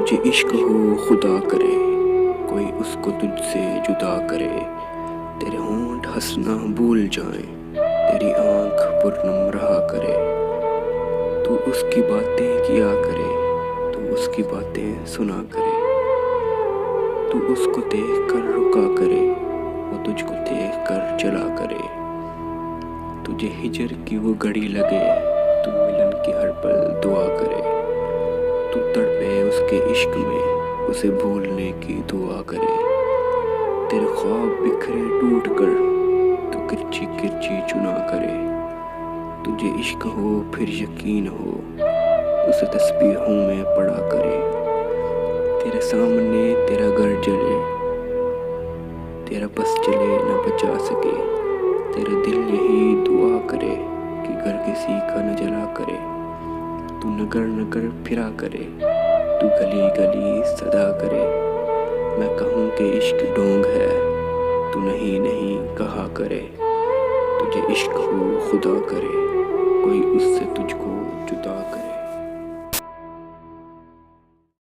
تجھے عشق ہو خدا کرے، کوئی اس کو تجھ سے جدا کرے، تیرے ہونٹ ہنسنا بھول جائیں، تیری آنکھ پرنم رہا کرے، تو اس کی باتیں کیا کرے، تو اس کی باتیں سنا کرے، تو اس کو دیکھ کر رکا کرے، وہ تجھ کو دیکھ کر چلا کرے، تجھے ہجر کی وہ گھڑی لگے، تو ملن کی ہر پل دعا کرے، تو تڑپے اس کے عشق میں، اسے بھولنے کی دعا کرے، تیرے خواب بکھرے ٹوٹ کر، تو کرچی کرچی چنا کرے، تجھے عشق ہو پھر یقین ہو، اسے تسبیحوں میں پڑھا کرے، تیرے سامنے تیرا گھر جلے، تیرا بس چلے نہ بچا سکے، تیرا دل یہی دعا کرے کہ گھر کسی کا نہ جلا کرے، تو نگر نگر پھرا کرے، تو گلی گلی صدا کرے، میں کہوں کہ عشق ڈھونگ ہے، تو نہیں نہیں کہا کرے، تجھے عشق ہو خدا کرے، کوئی اس سے تجھ کو جدا کرے۔